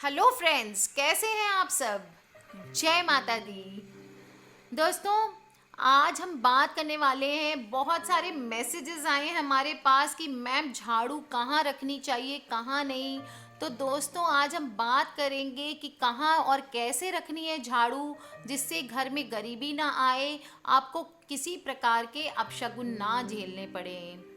Hello friends, कैसे हैं आप सब। जय माता दी। दोस्तों, आज हम बात करने वाले हैं। बहुत सारे मैसेजेस आए हैं हमारे पास कि मैम झाड़ू कहाँ रखनी चाहिए, कहाँ नहीं। तो दोस्तों, आज हम बात करेंगे कि कहाँ और कैसे रखनी है झाड़ू, जिससे घर में गरीबी ना आए, आपको किसी प्रकार के अपशगुन ना झेलने पड़े।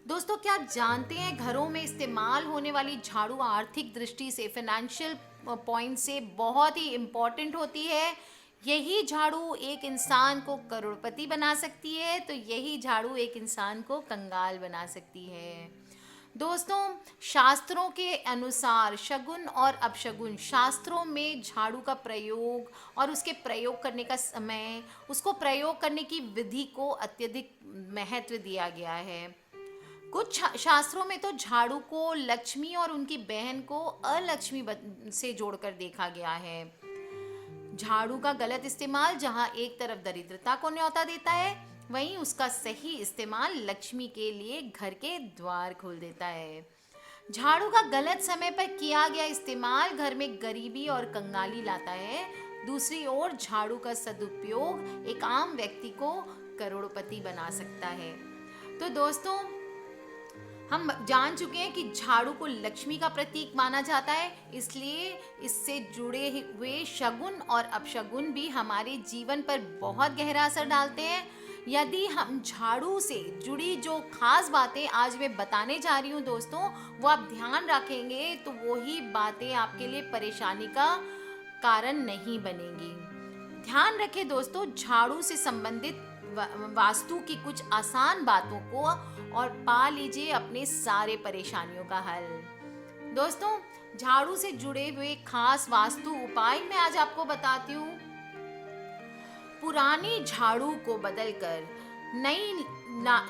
दोस्तों, क्या आप जानते हैं घरों में इस्तेमाल होने वाली झाड़ू आर्थिक दृष्टि से, फाइनेंशियल पॉइंट से बहुत ही इम्पोर्टेंट होती है। यही झाड़ू एक इंसान को करोड़पति बना सकती है, तो यही झाड़ू एक इंसान को कंगाल बना सकती है। दोस्तों, शास्त्रों के अनुसार शगुन और अपशगुन, शास्त्रों में झाड़ू का प्रयोग और उसके प्रयोग करने का समय, उसको प्रयोग करने की विधि को अत्यधिक महत्व दिया गया है। कुछ शास्त्रों में तो झाड़ू को लक्ष्मी और उनकी बहन को अलक्ष्मी से जोड़कर देखा गया है। झाड़ू का गलत इस्तेमाल जहां एक तरफ दरिद्रता को न्योता देता है, वहीं उसका सही इस्तेमाल लक्ष्मी के लिए घर के द्वार खोल देता है। झाड़ू का गलत समय पर किया गया इस्तेमाल घर में गरीबी और कंगाली लाता है। दूसरी ओर झाड़ू का सदुपयोग एक आम व्यक्ति को करोड़पति बना सकता है। तो दोस्तों, हम जान चुके हैं कि झाड़ू को लक्ष्मी का प्रतीक माना जाता है, इसलिए इससे जुड़े हुए शगुन और अपशगुन भी हमारे जीवन पर बहुत गहरा असर डालते हैं। यदि हम झाड़ू से जुड़ी जो खास बातें आज मैं बताने जा रही हूँ दोस्तों, वो आप ध्यान रखेंगे तो वही बातें आपके लिए परेशानी का कारण नहीं बनेंगी। ध्यान रखें दोस्तों, झाड़ू से संबंधित वास्तु की कुछ आसान बातों को और पा लीजिए अपने सारे परेशानियों का हल। दोस्तों, झाड़ू से जुड़े हुए खास वास्तु उपाय मैं आज आपको बताती हूँ। पुरानी झाड़ू को बदलकर नई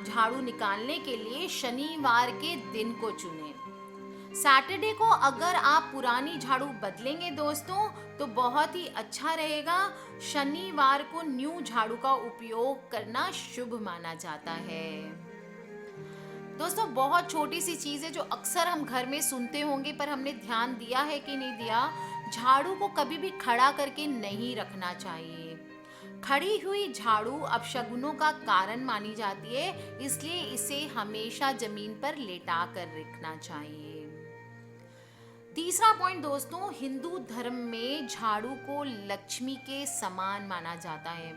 झाड़ू निकालने के लिए शनिवार के दिन को चुनें। सैटरडे को अगर आप पुरानी झाड़ू बदलेंगे दोस्तों, तो बहुत ही अच्छा रहेगा। शनिवार को न्यू झाड़ू का उपयोग करना शुभ माना जाता है। दोस्तों, बहुत छोटी सी चीज़ है जो अक्सर हम घर में सुनते होंगे, पर हमने ध्यान दिया है कि नहीं दिया। झाड़ू को कभी भी खड़ा करके नहीं रखना चाहिए। खड़ी हुई झाड़ू अपशगुनों का कारण मानी जाती है, इसलिए इसे हमेशा जमीन पर लेटा कर रखना चाहिए। तीसरा पॉइंट दोस्तों, हिंदू धर्म में झाड़ू को लक्ष्मी के समान माना जाता है।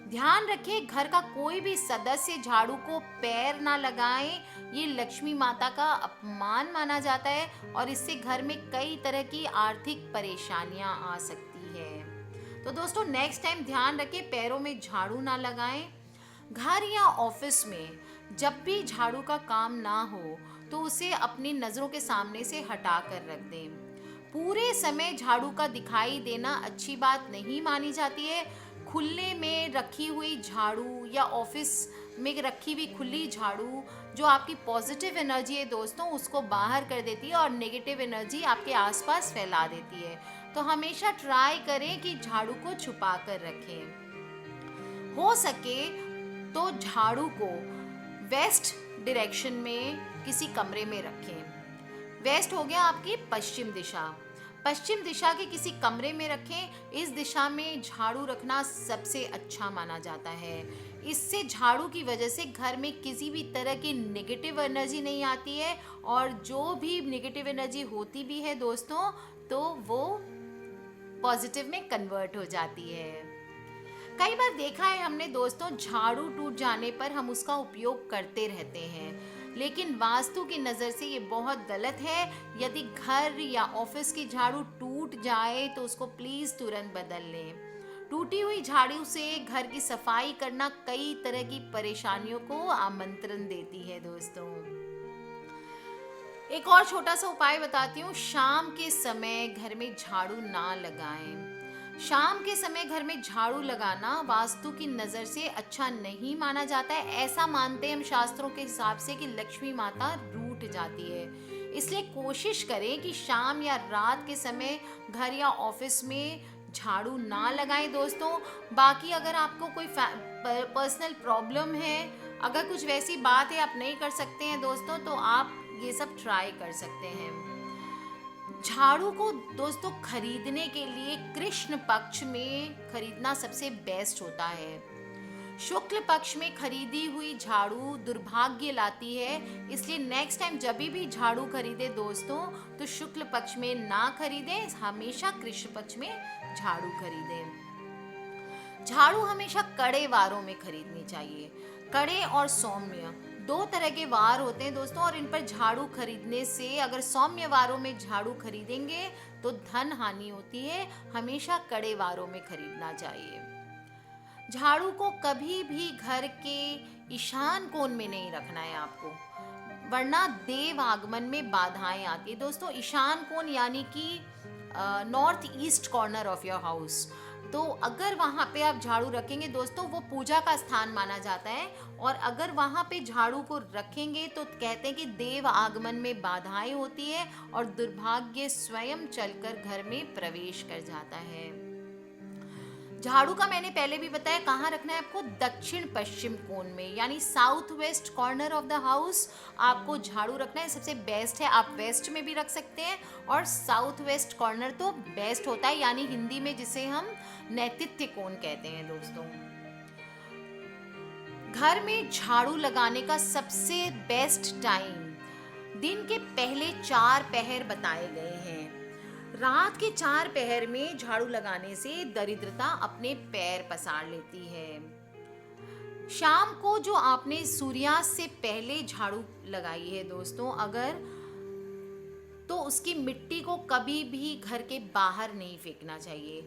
ध्यान रखें, घर का कोई भी सदस्य झाड़ू को पैर ना लगाए, ये लक्ष्मी माता का अपमान माना जाता है और इससे घर में कई तरह की आर्थिक परेशानियां आ सकती है। तो दोस्तों, नेक्स्ट टाइम ध्यान रखें, पैरों में झाड़ू ना लगाएं। घर या ऑफिस में जब भी झाड़ू का काम ना हो, तो उसे अपनी नज़रों के सामने से हटा कर रख दें। पूरे समय झाड़ू का दिखाई देना अच्छी बात नहीं मानी जाती है। खुले में रखी हुई झाड़ू या ऑफिस में रखी हुई खुली झाड़ू जो आपकी पॉजिटिव एनर्जी है दोस्तों, उसको बाहर कर देती है और नेगेटिव एनर्जी आपके आसपास फैला देती है। तो हमेशा ट्राई करें कि झाड़ू को छुपा कर रखें। हो सके तो झाड़ू को वेस्ट डायरेक्शन में किसी कमरे में रखें। वेस्ट हो गया आपकी पश्चिम दिशा। पश्चिम दिशा के किसी कमरे में रखें। इस दिशा में झाड़ू रखना सबसे अच्छा माना जाता है। इससे झाड़ू की वजह से घर में किसी भी तरह की नेगेटिव एनर्जी नहीं आती है, और जो भी नेगेटिव एनर्जी होती भी है दोस्तों, तो वो पॉजिटिव में कन्वर्ट हो जाती है। कई बार देखा है हमने दोस्तों, झाड़ू टूट जाने पर हम उसका उपयोग करते रहते हैं, लेकिन वास्तु की नज़र से ये बहुत गलत है। यदि घर या ऑफिस की झाड़ू टूट जाए तो उसको प्लीज़ तुरंत बदल लें। टूटी हुई झाड़ू से घर की सफाई करना कई तरह की परेशानियों को आमंत्रण देती है दोस्तों। एक और छोटा सा उपाय बताती हूँ। शाम के समय घर में झाड़ू ना लगाएं। शाम के समय घर में झाड़ू लगाना वास्तु की नज़र से अच्छा नहीं माना जाता है। ऐसा मानते हैं हम शास्त्रों के हिसाब से कि लक्ष्मी माता रूठ जाती है। इसलिए कोशिश करें कि शाम या रात के समय घर या ऑफिस में झाड़ू ना लगाएं दोस्तों। बाकी अगर आपको कोई पर्सनल प्रॉब्लम है, अगर कुछ वैसी बात है आप नहीं कर सकते हैं दोस्तों, तो आप ये सब ट्राई कर सकते हैं। झाड़ू को दोस्तों खरीदने के लिए कृष्ण पक्ष में खरीदना सबसे बेस्ट होता है। शुक्ल पक्ष में खरीदी हुई झाड़ू दुर्भाग्य लाती है, इसलिए नेक्स्ट टाइम जब भी झाड़ू खरीदे दोस्तों तो शुक्ल पक्ष में ना खरीदें, हमेशा कृष्ण पक्ष में झाड़ू खरीदें। झाड़ू हमेशा कड़े वारों में खरीदनी चाहिए। कड़े और सौम्य दो तरह के वार होते हैं दोस्तों, और इन पर झाड़ू खरीदने से अगर सौम्य वारों में झाड़ू खरीदेंगे तो धन हानि होती है। हमेशा कड़े वारों में खरीदना चाहिए। झाड़ू को कभी भी घर के ईशान कोण में नहीं रखना है आपको, वरना देव आगमन में बाधाएं आती है दोस्तों। ईशान कोण यानी कि north east corner of your house, तो अगर वहाँ पे आप झाड़ू रखेंगे दोस्तों, वो पूजा का स्थान माना जाता है, और अगर वहाँ पे झाड़ू को रखेंगे तो कहते हैं कि देव आगमन में बाधाएं होती है और दुर्भाग्य स्वयं चलकर घर में प्रवेश कर जाता है। झाड़ू का मैंने पहले भी बताया कहाँ रखना है आपको, दक्षिण पश्चिम कोण में, यानी south west corner of the house आपको झाड़ू रखना है, सबसे बेस्ट है। आप वेस्ट में भी रख सकते हैं, और साउथ वेस्ट कॉर्नर तो बेस्ट होता है, यानी हिंदी में जिसे हम नैतित्य कोण कहते हैं दोस्तों। घर में झाड़ू लगाने का सबसे बेस्ट टाइम दिन के पहले 4 पहर बताए गए हैं। रात के 4 पहर में झाड़ू लगाने से दरिद्रता अपने पैर पसार लेती है। शाम को जो आपने सूर्यास्त से पहले झाड़ू लगाई है दोस्तों, अगर तो उसकी मिट्टी को कभी भी घर के बाहर नहीं फेंकना चाहिए,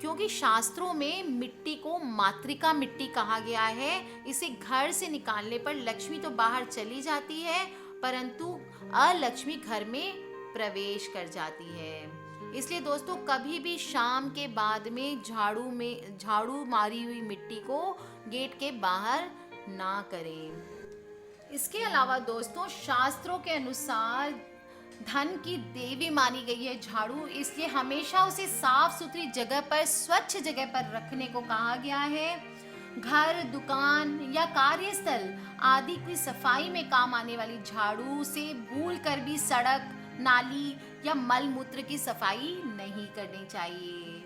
क्योंकि शास्त्रों में मिट्टी को मातृका मिट्टी कहा गया है। इसे घर से निकालने पर लक्ष्मी तो बाहर चली जाती है, परंतु अलक्ष्मी घर में प्रवेश कर जाती है। इसलिए दोस्तों कभी भी शाम के बाद में झाड़ू मारी हुई मिट्टी को गेट के बाहर ना करें। इसके अलावा दोस्तों शास्त्रों के अनुसार धन की देवी मानी गई है झाड़ू, इसलिए हमेशा उसे साफ सुथरी जगह पर, स्वच्छ जगह पर रखने को कहा गया है। घर, दुकान या कार्यस्थल आदि की सफाई में काम आने वाली झाड़ू से भूल कर भी सड़क, नाली या मल मूत्र की सफाई नहीं करनी चाहिए।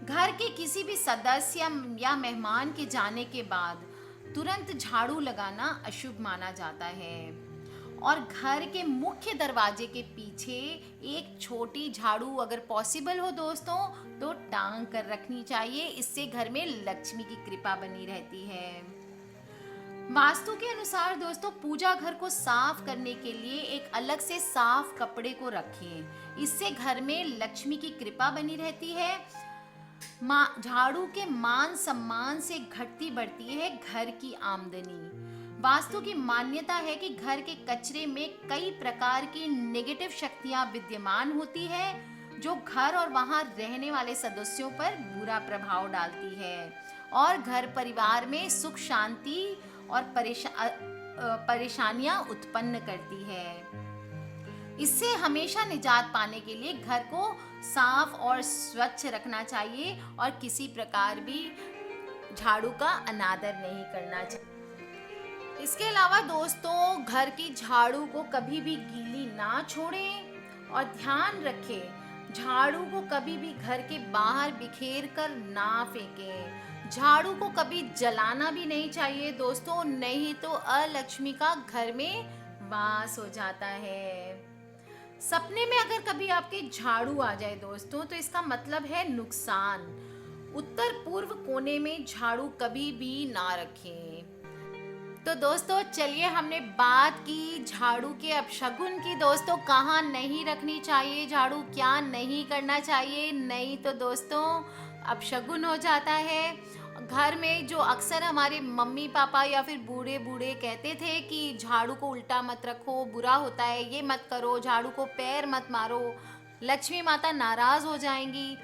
घर के किसी भी सदस्य या मेहमान के जाने के बाद तुरंत झाड़ू लगाना अशुभ माना जाता है, और घर के मुख्य दरवाजे के पीछे एक छोटी झाड़ू अगर पॉसिबल हो दोस्तों तो टांग कर रखनी चाहिए। इससे घर में लक्ष्मी की कृपा बनी रहती है। वास्तु के अनुसार दोस्तों पूजा घर को साफ करने के लिए एक अलग से साफ कपड़े को रखें, इससे घर में लक्ष्मी की कृपा बनी रहती है। झाड़ू के मान सम्मान से घटती बढ़ती है घर की आमदनी। वास्तु की मान्यता है कि घर के कचरे में कई प्रकार की नेगेटिव शक्तियां विद्यमान होती है, जो घर और वहां रहने वाले सदस्यों पर बुरा प्रभाव डालती है और घर परिवार में सुख शांति और परेशानियां उत्पन्न करती है। इससे हमेशा निजात पाने के लिए घर को साफ और स्वच्छ रखना चाहिए और किसी प्रकार भी झाड़ू का अनादर नहीं करना चाहिए। इसके अलावा दोस्तों घर की झाड़ू को कभी भी गीली ना छोड़ें और ध्यान रखें झाड़ू को कभी भी घर के बाहर बिखेर कर ना फेंकें। झाड़ू को कभी जलाना भी नहीं चाहिए दोस्तों, नहीं तो अलक्ष्मी का घर में वास हो जाता है। सपने में अगर कभी आपके झाड़ू आ जाए दोस्तों तो इसका मतलब है नुकसान। उत्तर पूर्व कोने में झाड़ू कभी भी ना रखें। तो दोस्तों चलिए हमने बात की झाड़ू के अपशगुन की दोस्तों, कहाँ नहीं रखनी चाहिए झाड़ू, क्या नहीं करना चाहिए, नहीं तो दोस्तों अपशगुन हो जाता है। घर में जो अक्सर हमारे मम्मी पापा या फिर बूढ़े बूढ़े कहते थे कि झाड़ू को उल्टा मत रखो, बुरा होता है, ये मत करो, झाड़ू को पैर मत मारो, लक्ष्मी माता नाराज हो जाएंगी।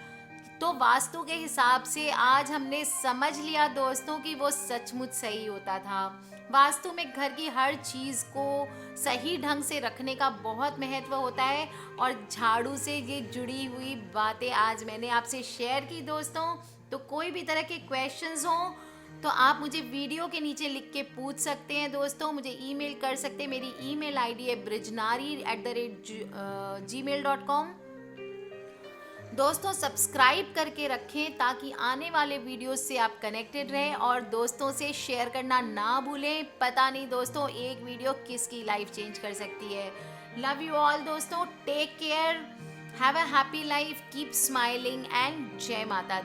तो वास्तु के हिसाब से आज हमने समझ लिया दोस्तों कि वो सचमुच सही होता था। वास्तु में घर की हर चीज़ को सही ढंग से रखने का बहुत महत्व होता है और झाड़ू से ये जुड़ी हुई बातें आज मैंने आपसे शेयर की दोस्तों। तो कोई भी तरह के क्वेश्चंस हों तो आप मुझे वीडियो के नीचे लिख के पूछ सकते हैं दोस्तों, मुझे ईमेल कर सकते हैं। मेरी ईमेल आईडी है brijnari@gmail.com। दोस्तों सब्सक्राइब करके रखें ताकि आने वाले वीडियोस से आप कनेक्टेड रहें, और दोस्तों से शेयर करना ना भूलें। पता नहीं दोस्तों, एक वीडियो किसकी लाइफ चेंज कर सकती है। लव यू ऑल दोस्तों, take care, have a happy life, keep smiling and जय माता दी।